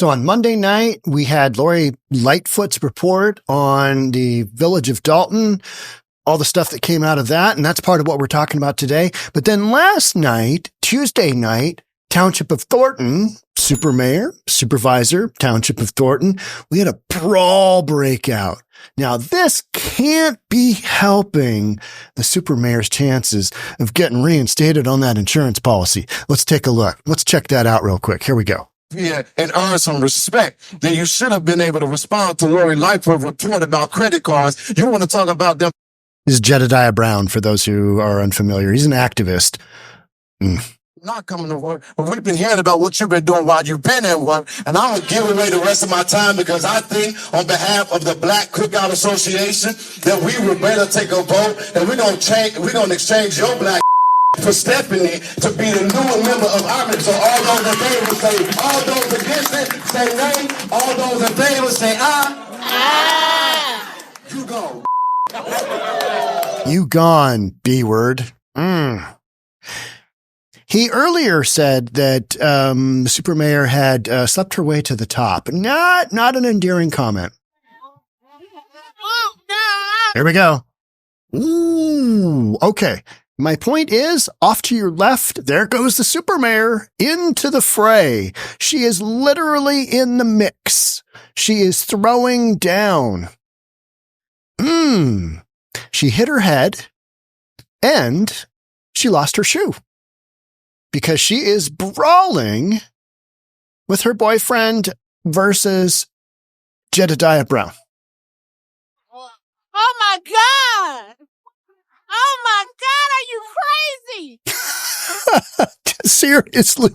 So on Monday night, we had Lori Lightfoot's report on the village of Dalton, all the stuff that came out of that, and that's part of what we're talking about today. But then last night, Tuesday night, Township of Thorton, super mayor, supervisor, Township of Thornton, we had a brawl breakout. Now, this can't be helping the super mayor's chances of getting reinstated on that insurance policy. Let's take a look. Let's check that out real quick. Here we go. Yeah, and earn some respect, then you should have been able to respond to Lori Lightfoot's report about credit cards. You want to talk about them. This is Jedediah Brown, for those who are unfamiliar. He's an activist. Not coming to work, but we've been hearing about what you've been doing while you've been at work, and I'm gonna give away the rest of my time because I think, on behalf of the Black Cookout Association, that we would better take a vote, and we're gonna exchange your black for Stephanie to be the new member of our. So all those in favor say, all those against it say nay, all those in favor say aye. You go. You gone, B-word. He earlier said that the super mayor had slept her way to the top. Not an endearing comment. Here we go. Ooh, okay. My point is, off to your left, there goes the super mayor into the fray. She is literally in the mix. She is throwing down. She hit her head and she lost her shoe because she is brawling with her boyfriend versus Jedediah Brown. Oh my God! Oh my God, are you crazy? Seriously.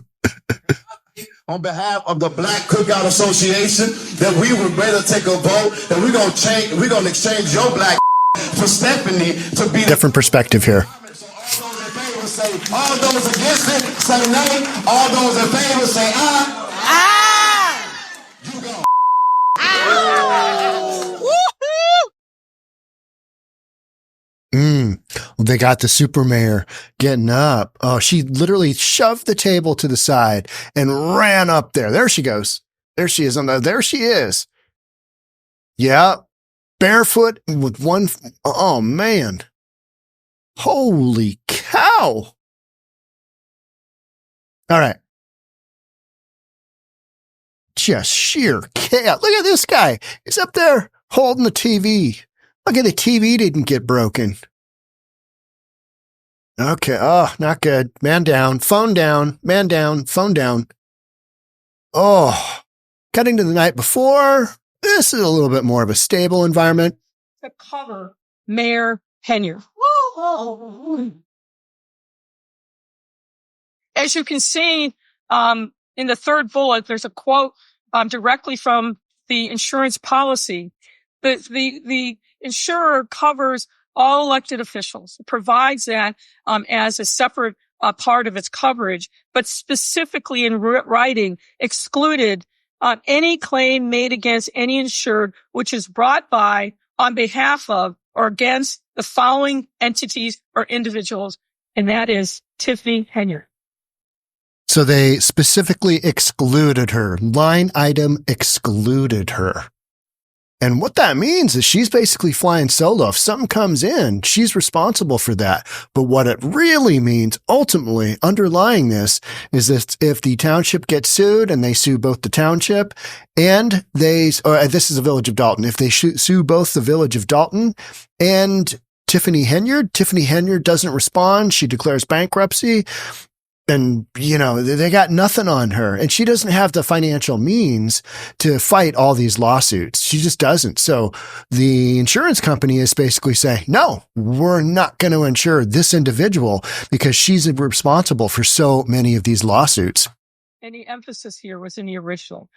On behalf of the Black Cookout Association, that we would better take a vote, and we're gonna exchange your black for Stephanie to be different perspective here. All those against it say nay. All those in favor say aye. You go. They got the super mayor getting up. Oh, she literally shoved the table to the side and ran up there. There she goes. There she is. There she is. Yeah. Barefoot with one. Oh, man. Holy cow. All right. Just sheer chaos. Look at this guy. He's up there holding the TV. Look at the TV didn't get broken. Okay. Oh, not good. Man down. Phone down. Man down. Phone down. Oh, cutting to the night before. This is a little bit more of a stable environment. To cover Mayor Henyard. As you can see, in the third bullet, there's a quote directly from the insurance policy. The insurer covers all elected officials. It provides that as a separate part of its coverage, but specifically in writing excluded any claim made against any insured which is brought by, on behalf of, or against the following entities or individuals, and that is Tiffany Henyard. So they specifically excluded her. Line item excluded her. And what that means is she's basically flying solo. If something comes in, she's responsible for that. But what it really means, ultimately, underlying this, is that if the township gets sued and they sue both the township and this is the village of Dalton, if they sue both the village of Dalton and Tiffany Henyard doesn't respond, she declares bankruptcy. And, they got nothing on her, and she doesn't have the financial means to fight all these lawsuits. She just doesn't. So the insurance company is basically saying, no, we're not going to insure this individual because she's responsible for so many of these lawsuits. And the emphasis here was in the original.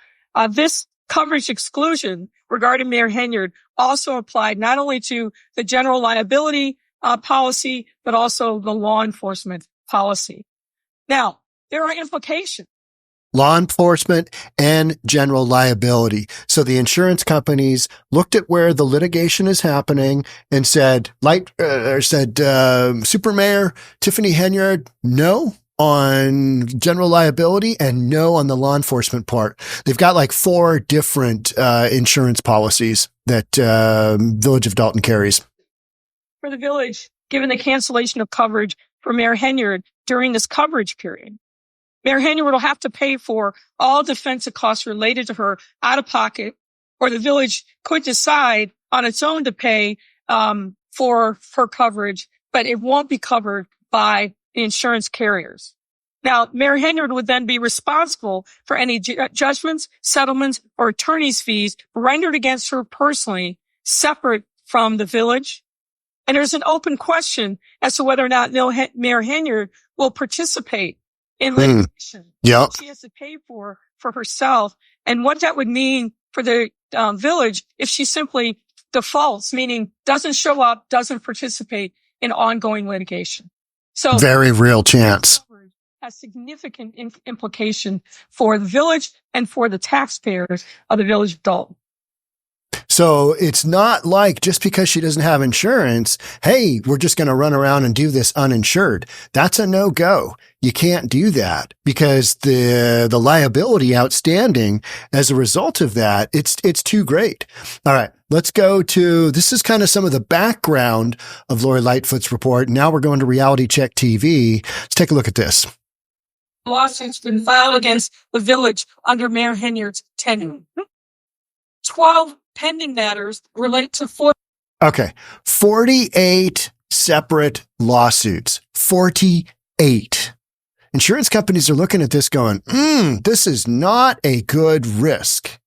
This coverage exclusion regarding Mayor Henyard also applied not only to the general liability policy, but also the law enforcement policy. Now, there are implications. Law enforcement and general liability. So the insurance companies looked at where the litigation is happening and said, Super Mayor Tiffany Henyard, no, on general liability and no on the law enforcement part. They've got like 4 different insurance policies that Village of Dalton carries. For the village, given the cancellation of coverage for Mayor Henyard during this coverage period, Mayor Henyard will have to pay for all defensive costs related to her out of pocket, or the village could decide on its own to pay for her coverage, but it won't be covered by the insurance carriers. Now, Mayor Henyard would then be responsible for any judgments, settlements, or attorney's fees rendered against her personally, separate from the village. And there's an open question as to whether or not Mayor Henyard will participate in litigation. Yep. She has to pay for herself, and what that would mean for the village if she simply defaults, meaning doesn't show up, doesn't participate in ongoing litigation. So very real chance. Has significant implication for the village and for the taxpayers of the Village of Dalton. So it's not like just because she doesn't have insurance, hey, we're just going to run around and do this uninsured. That's a no-go. You can't do that because the liability outstanding as a result of that, it's too great. All right, let's go to, this is kind of some of the background of Lori Lightfoot's report. Now we're going to Reality Check TV. Let's take a look at this. Lawsuits been filed against the village under Mayor Henyard's tenure. 12 pending matters relate to 48 separate lawsuits. 48. Insurance companies are looking at this going, this is not a good risk.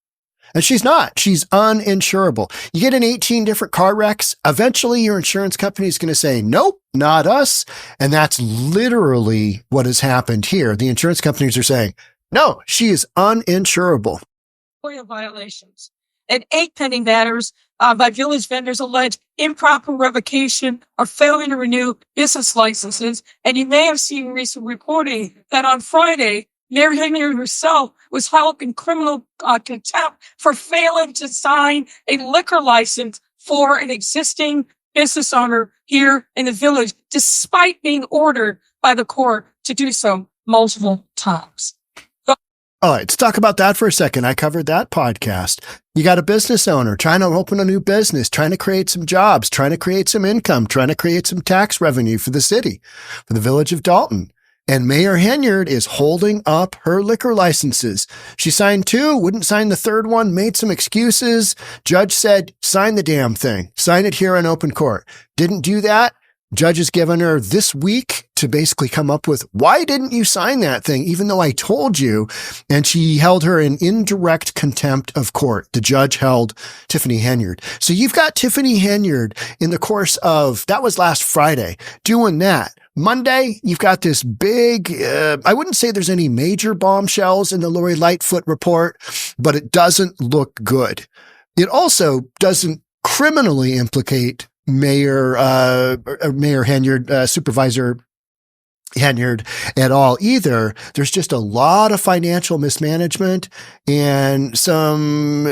And she's not. She's uninsurable. You get in 18 different car wrecks. Eventually, your insurance company is going to say, nope, not us. And that's literally what has happened here. The insurance companies are saying, no, she is uninsurable. FOIA violations. And 8 pending matters by village vendors allege improper revocation or failure to renew business licenses. And you may have seen recent reporting that on Friday, Mayor Henyard herself was held in criminal contempt for failing to sign a liquor license for an existing business owner here in the village, despite being ordered by the court to do so multiple times. All right, let's talk about that for a second. I covered that podcast. You got a business owner trying to open a new business, trying to create some jobs, trying to create some income, trying to create some tax revenue for the city, for the Village of Dalton. And Mayor Henyard is holding up her liquor licenses. She signed 2, wouldn't sign the 3rd one, made some excuses. Judge said, sign the damn thing. Sign it here in open court. Didn't do that. Judge has given her this week to basically come up with, why didn't you sign that thing, even though I told you? And she held her in indirect contempt of court. The judge held Tiffany Henyard. So you've got Tiffany Henyard in the course of, that was last Friday, doing that. Monday, you've got this big, I wouldn't say there's any major bombshells in the Lori Lightfoot report, but it doesn't look good. It also doesn't criminally implicate Mayor Henyard, Supervisor Henyard at all either. There's just a lot of financial mismanagement and some,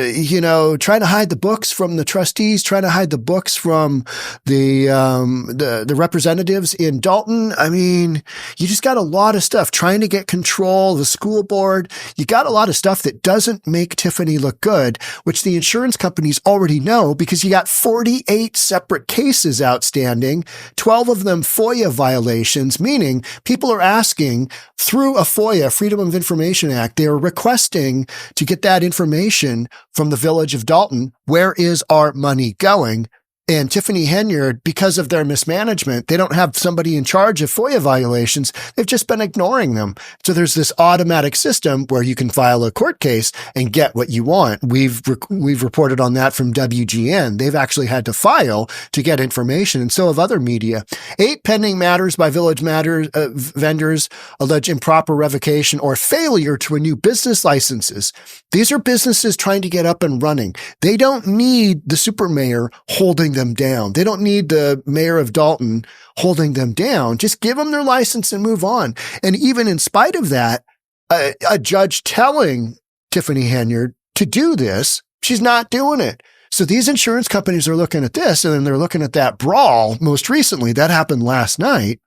trying to hide the books from the trustees, trying to hide the books from the representatives in Dalton. I mean, you just got a lot of stuff trying to get control, the school board. You got a lot of stuff that doesn't make Tiffany look good, which the insurance companies already know because you got 48 separate cases outstanding, 12 of them FOIA violations, meaning people are asking through a FOIA, Freedom of Information Act, they are requesting to get that information from the Village of Dalton. Where is our money going? And Tiffany Henyard, because of their mismanagement, they don't have somebody in charge of FOIA violations. They've just been ignoring them. So there's this automatic system where you can file a court case and get what you want. We've reported on that from WGN. They've actually had to file to get information, and so have other media. 8 pending matters by village vendors allege improper revocation or failure to renew business licenses. These are businesses trying to get up and running. They don't need the super mayor holding them down. They don't need the mayor of Dalton holding them down. Just give them their license and move on. And even in spite of that, a judge telling Tiffany Henyard to do this, she's not doing it. So these insurance companies are looking at this, and then they're looking at that Brawl most recently. That happened last night.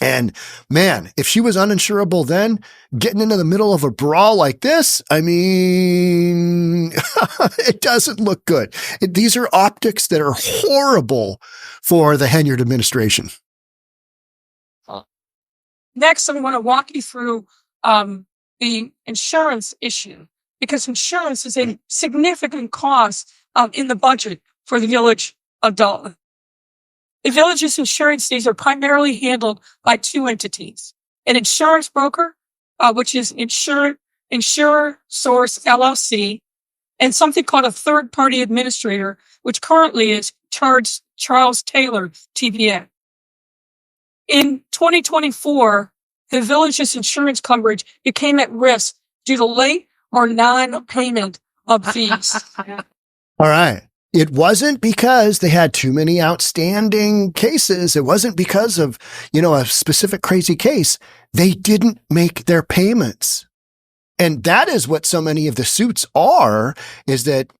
And man, if she was uninsurable then, getting into the middle of a brawl like this, I mean, it doesn't look good. These are optics that are horrible for the Henyard administration. Next, I want to walk you through the insurance issue, because insurance is a significant cost in the budget for the village of Dalton. The village's insurance needs are primarily handled by two entities: an insurance broker, which is Insurer Source LLC, and something called a third-party administrator, which currently is Charles Taylor, TBA. In 2024, the village's insurance coverage became at risk due to late or non-payment of fees. All right. It wasn't because they had too many outstanding cases. It wasn't because of, a specific crazy case. They didn't make their payments. And that is what so many of the suits are, is that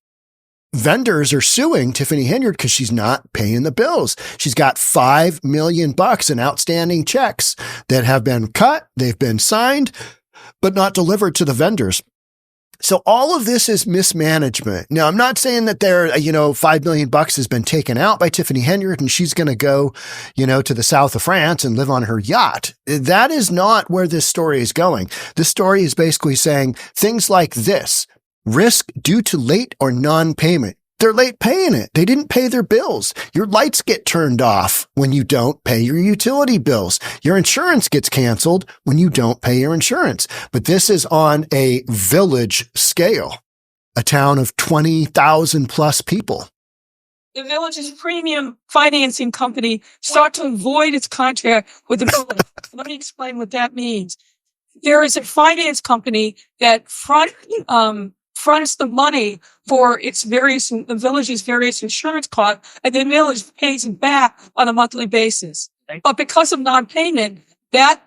vendors are suing Tiffany Henyard because she's not paying the bills. She's got $5 million in outstanding checks that have been cut. They've been signed, but not delivered to the vendors. So all of this is mismanagement. Now, I'm not saying that $5 million has been taken out by Tiffany Henyard and she's going to go, to the south of France and live on her yacht. That is not where this story is going. This story is basically saying things like this: risk due to late or non-payment. They're late paying it. They didn't pay their bills. Your lights get turned off when you don't pay your utility bills. Your insurance gets canceled when you don't pay your insurance. But this is on a village scale, a town of 20,000 plus people. The village's premium financing company sought to avoid its contract with the village. Let me explain what that means. There is a finance company that fronts the money for the village's various insurance costs, and the village pays it back on a monthly basis. But because of non-payment, that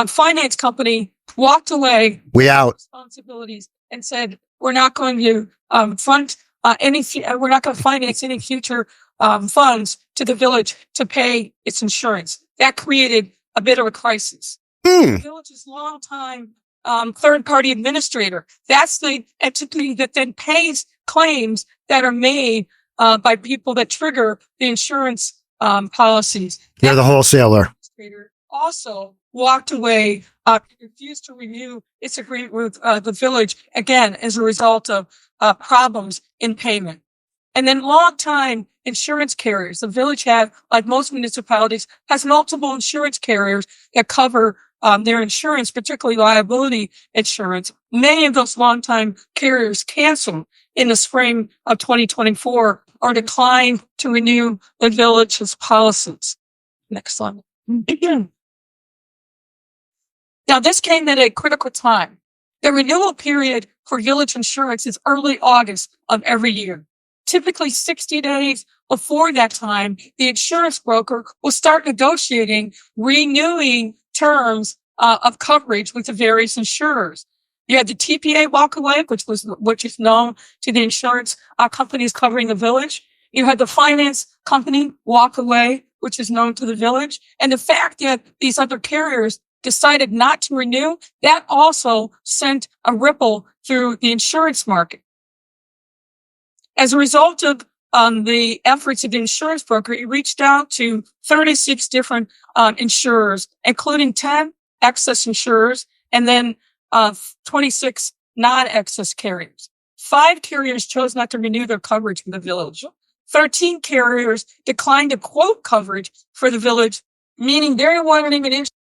finance company walked away We out. responsibilities and said, we're not going to we're not going to finance any future funds to the village to pay its insurance. That created a bit of a crisis. The village's longtime third-party administrator, that's the entity that then pays claims that are made by people that trigger the insurance policies. They're the wholesaler. Administrator also walked away, refused to renew its agreement with the village, again, as a result of problems in payment. And then long-time insurance carriers. The village like most municipalities, has multiple insurance carriers that cover their insurance, particularly liability insurance. Many of those longtime carriers canceled in the spring of 2024 or declined to renew the village's policies. Next slide. Now, this came at a critical time. The renewal period for village insurance is early August of every year. Typically 60 days before that time, the insurance broker will start negotiating, renewing terms of coverage with the various insurers. You had the TPA walk away, which is known to the insurance companies covering the village. You had the finance company walk away, which is known to the village. And the fact that these other carriers decided not to renew, that also sent a ripple through the insurance market. As a result of the efforts of the insurance broker, he reached out to 36 different insurers, including 10 excess insurers and then 26 non-excess carriers. 5 carriers chose not to renew their coverage for the village. 13 carriers declined to quote coverage for the village, meaning they weren't even interested.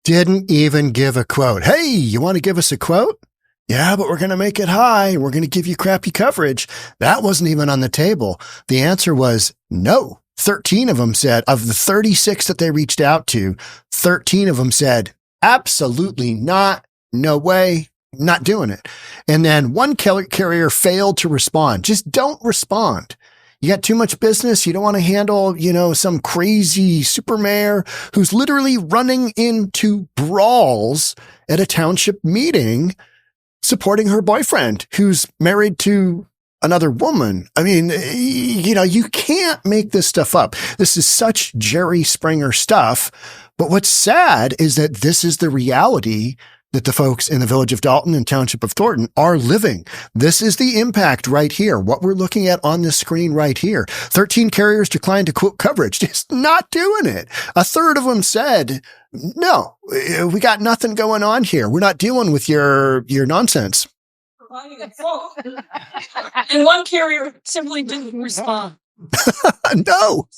Didn't even give a quote. Hey, you want to give us a quote? Yeah, but we're going to make it high. We're going to give you crappy coverage. That wasn't even on the table. The answer was no. 13 of them said, of the 36 that they reached out to, 13 of them said, absolutely not. No way. Not doing it. And then one carrier failed to respond. Just don't respond. You got too much business. You don't want to handle, some crazy super mayor who's literally running into brawls at a township meeting supporting her boyfriend who's married to another woman. I mean, you can't make this stuff up. This is such Jerry Springer stuff. But what's sad is that this is the reality that the folks in the village of Dalton and Township of Thornton are living. This is the impact right here. What we're looking at on this screen right here. 13 carriers declined to quote coverage. Just not doing it. A third of them said, no, we got nothing going on here. We're not dealing with your nonsense. And one carrier simply didn't respond. No.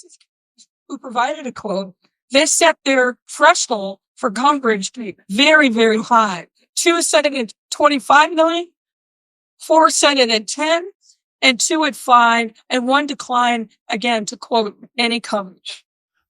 Who provided a quote, they set their threshold for coverage to be very, very high. 2 set it at 25 million, 4 set it at 10, and 2 at 5, and 1 declined again to quote any coverage.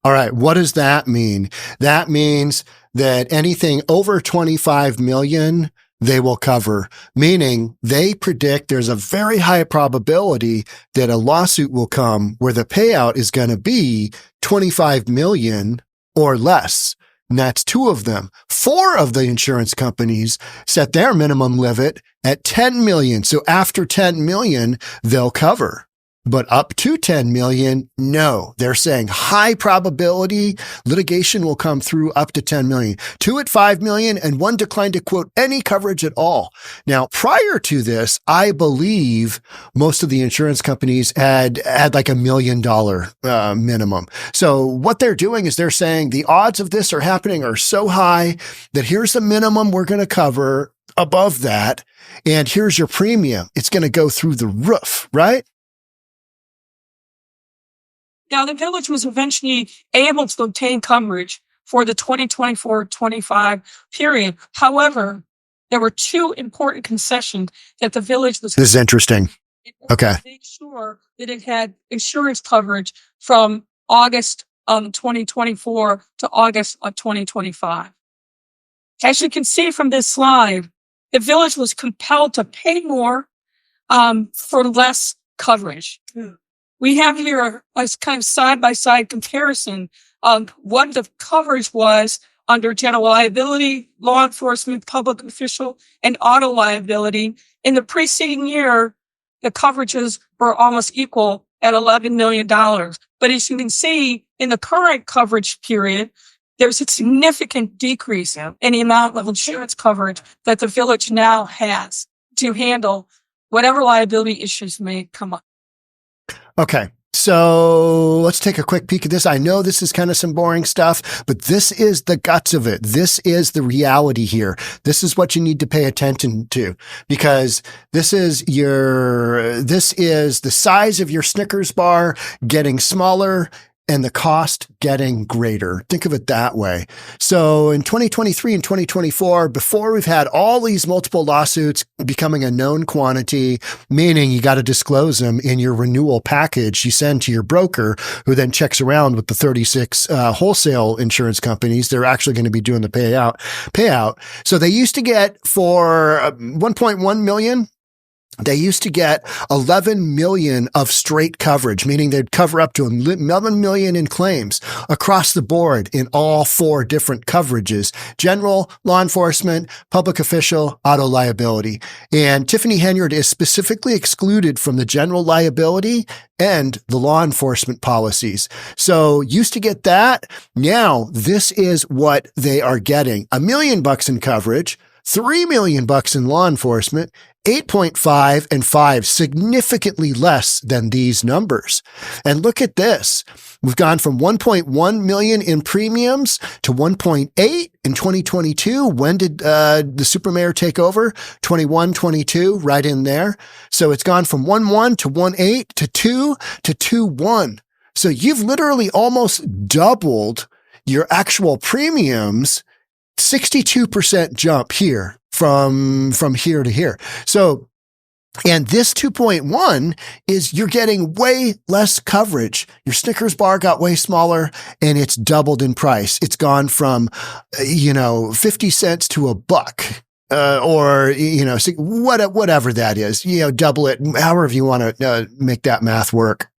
All right. What does that mean? That means that anything over 25 million, they will cover, meaning they predict there's a very high probability that a lawsuit will come where the payout is going to be 25 million or less. And that's 2 of them. 4 of the insurance companies set their minimum limit at 10 million. So after 10 million, they'll cover. But up to 10 million, no. They're saying high probability litigation will come through up to 10 million. 2 at 5 million and 1 declined to quote any coverage at all. Now, prior to this, I believe most of the insurance companies had like $1 million minimum. So what they're doing is they're saying the odds of this are happening are so high that here's the minimum we're going to cover above that. And here's your premium. It's going to go through the roof, right? Now, the village was eventually able to obtain coverage for the 2024-25 period. However, there were 2 important concessions that the village was. This is interesting. Okay. To make sure that it had insurance coverage from August of 2024 to August of 2025. As you can see from this slide, the village was compelled to pay more for less coverage. We have here a kind of side-by-side comparison of what the coverage was under general liability, law enforcement, public official, and auto liability. In the preceding year, the coverages were almost equal at $11 million. But as you can see, in the current coverage period, there's a significant decrease in the amount of insurance coverage that the village now has to handle whatever liability issues may come up. Okay. So let's take a quick peek at this. I know this is kind of some boring stuff, but this is the guts of it. This is the reality here. This is what you need to pay attention to, because this is the size of your Snickers bar getting smaller and the cost getting greater. Think of it that way. So in 2023 and 2024, before we've had all these multiple lawsuits becoming a known quantity, meaning you got to disclose them in your renewal package you send to your broker, who then checks around with the 36 wholesale insurance companies. They're actually going to be doing the payout. So they used to get for 1.1 million. They used to get 11 million of straight coverage, meaning they'd cover up to 11 million in claims across the board in all 4 different coverages: general, law enforcement, public official, auto liability. And Tiffany Henyard is specifically excluded from the general liability and the law enforcement policies. So used to get that. Now this is what they are getting: $1 million in coverage, $3 million in law enforcement, 8.5 and 5, significantly less than these numbers. And look at this. We've gone from 1.1 million in premiums to 1.8 in 2022. When did the super mayor take over? 21, 22, right in there. So it's gone from 1.1 to 1.8 to 2 to 2.1. So you've literally almost doubled your actual premiums. 62% jump here from here to here. So, and this 2.1 is you're getting way less coverage. Your Snickers bar got way smaller and it's doubled in price. It's gone from, 50 cents to $1. Or, whatever that is, double it, however you want to make that math work.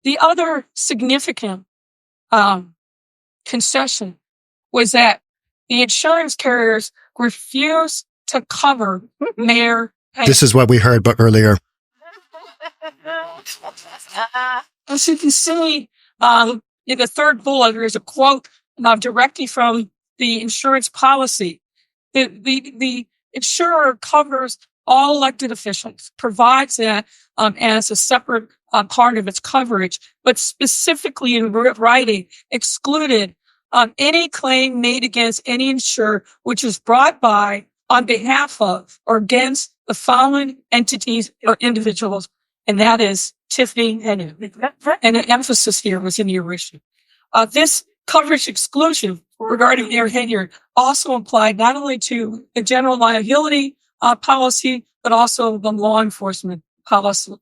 The other significant concession was that the insurance carriers refused to cover mayor This is what we heard but earlier. As you can see, in the third bullet, there's a quote directly from the insurance policy. The insurer covers all elected officials, provides that as a separate part of its coverage, but specifically in writing excluded any claim made against any insurer which is brought by, on behalf of, or against the following entities or individuals, and that is Tiffany Henyard. And an emphasis here was in the original. This coverage exclusion regarding Mayor Henyard also applied not only to the general liability policy, but also the law enforcement policy.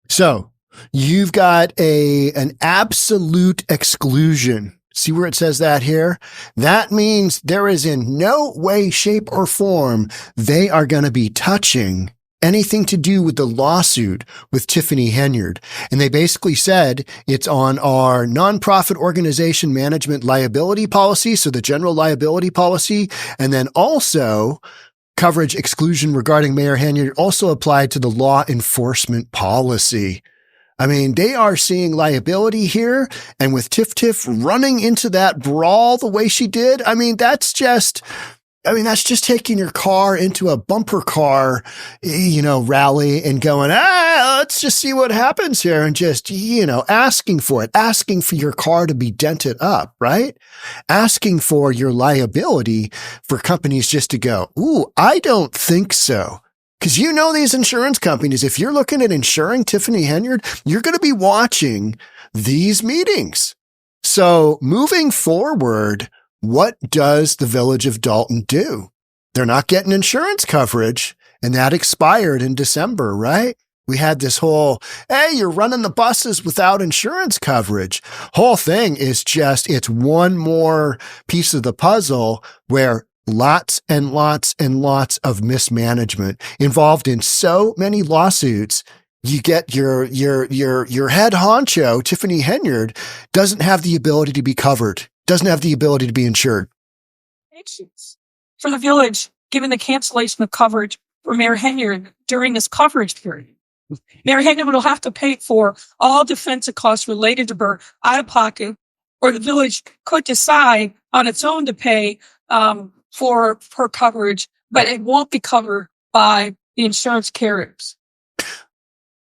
So you've got an absolute exclusion. See where it says that here? That means there is in no way, shape, or form they are going to be touching anything to do with the lawsuit with Tiffany Henyard. And they basically said it's on our nonprofit organization management liability policy, so the general liability policy, and then also coverage exclusion regarding Mayor Henyard also applied to the law enforcement policy. I mean, they are seeing liability here, and with Tiff running into that brawl the way she did, that's just taking your car into a bumper car, rally and going, let's just see what happens here, and just, asking for your car to be dented up, right? Asking for your liability for companies just to go, ooh, I don't think so. Because these insurance companies, if you're looking at insuring Tiffany Henyard, you're going to be watching these meetings. So moving forward, what does the Village of Dalton do? They're not getting insurance coverage, and that expired in December, right? We had this whole, hey, you're running the buses without insurance coverage. Whole thing is just, it's one more piece of the puzzle where lots and lots and lots of mismanagement involved in so many lawsuits. You get your head honcho, Tiffany Henyard, doesn't have the ability to be covered, doesn't have the ability to be insured. For the village, given the cancellation of coverage for Mayor Henyard during this coverage period, Mayor Henyard will have to pay for all defensive costs related to her out of pocket, or the village could decide on its own to pay for her coverage, but it won't be covered by the insurance carriers.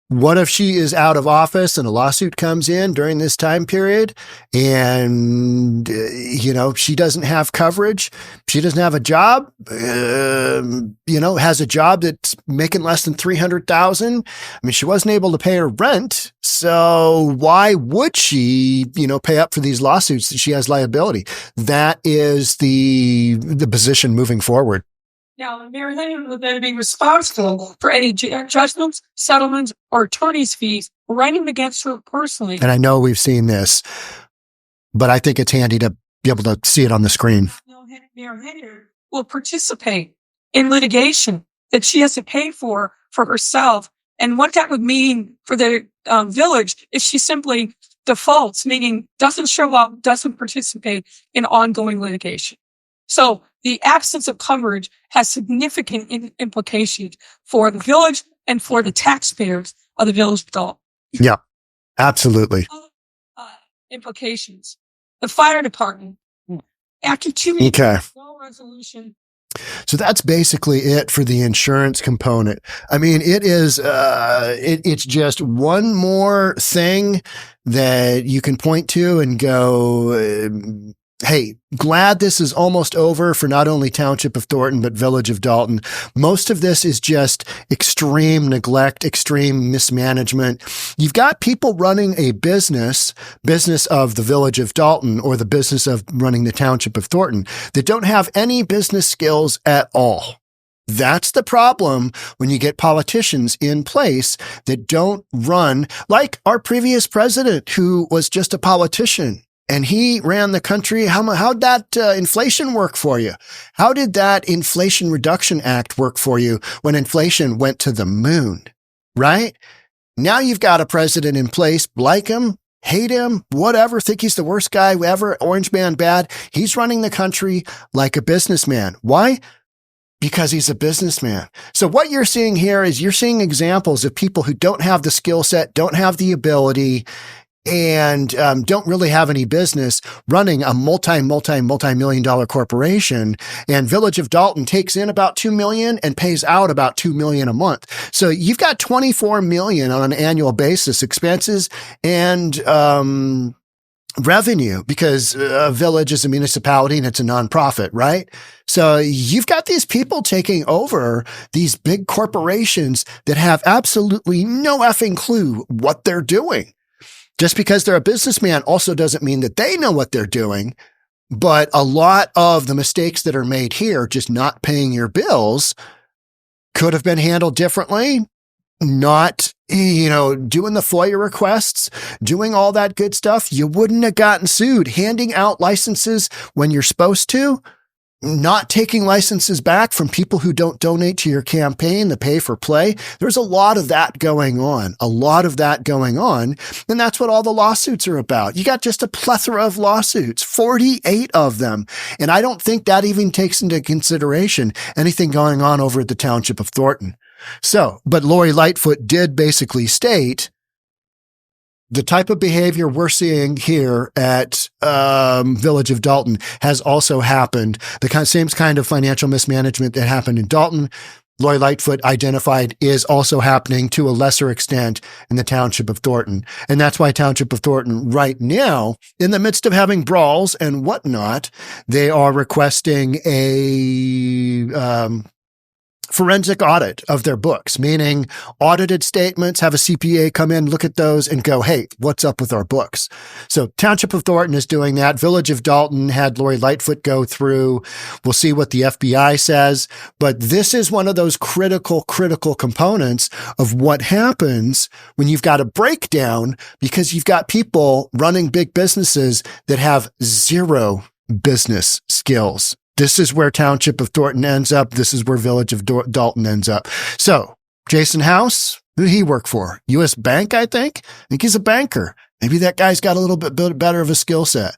What if she is out of office and a lawsuit comes in during this time period and, she doesn't have coverage, she doesn't have a job, has a job that's making less than $300,000. She wasn't able to pay her rent. So why would she, pay up for these lawsuits that she has liability? That is the position moving forward. Now, Mayor Henyard will then be responsible for any judgments, settlements, or attorney's fees writing against her personally. And I know we've seen this, but I think it's handy to be able to see it on the screen. Mayor Henyard will participate in litigation that she has to pay for herself, and what that would mean for the village if she simply defaults, meaning doesn't show up, doesn't participate in ongoing litigation. So the absence of coverage has significant implications for the village and for the taxpayers of the Village of Dalton. Yeah, absolutely. Implications. The fire department, after 2 weeks, no resolution. So that's basically it for the insurance component. It is, it's just one more thing that you can point to and go, hey, glad this is almost over for not only Township of Thornton, but Village of Dalton. Most of this is just extreme neglect, extreme mismanagement. You've got people running a business of the Village of Dalton or the business of running the Township of Thornton that don't have any business skills at all. That's the problem when you get politicians in place that don't run like our previous president, who was just a politician. And he ran the country. How'd that inflation work for you? How did that Inflation Reduction Act work for you when inflation went to the moon, right? Now you've got a president in place, like him, hate him, whatever, think he's the worst guy ever, orange man bad. He's running the country like a businessman. Why? because he's a businessman. So what you're seeing here is you're seeing examples of people who don't have the skill set, don't have the ability, and don't really have any business running a multi-million dollar corporation. And Village of Dalton takes in about $2 million and pays out about $2 million a month. So you've got $24 million on an annual basis, expenses and revenue, because a village is a municipality and it's a nonprofit, right? So you've got these people taking over these big corporations that have absolutely no effing clue what they're doing. Just because they're a businessman also doesn't mean that they know what they're doing. But a lot of the mistakes that are made here, just not paying your bills, could have been handled differently. Not, doing the FOIA requests, doing all that good stuff. You wouldn't have gotten sued. Handing out licenses when you're supposed to, not taking licenses back from people who don't donate to your campaign, the pay for play. There's a lot of that going on, And that's what all the lawsuits are about. You got just a plethora of lawsuits, 48 of them. And I don't think that even takes into consideration anything going on over at the Township of Thornton. So, but Lori Lightfoot did basically state the type of behavior we're seeing here at Village of Dalton has also happened. The same kind of financial mismanagement that happened in Dalton, Lori Lightfoot identified, is also happening to a lesser extent in the Township of Thornton. And that's why Township of Thornton right now, in the midst of having brawls and whatnot, they are requesting a forensic audit of their books, meaning audited statements, have a CPA come in, look at those and go, hey, what's up with our books? So Township of Thornton is doing that. Village of Dalton had Lori Lightfoot go through. We'll see what the FBI says. But this is one of those critical components of what happens when you've got a breakdown, because you've got people running big businesses that have zero business skills. This is where Township of Thornton ends up. This is where Village of Dalton ends up. So, Jason House, who did he work for? U.S. Bank, I think? I think he's a banker. Maybe that guy's got a little bit better of a skill set.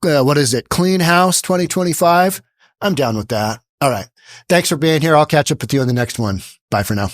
What is it? Clean House 2025? I'm down with that. All right. Thanks for being here. I'll catch up with you on the next one. Bye for now.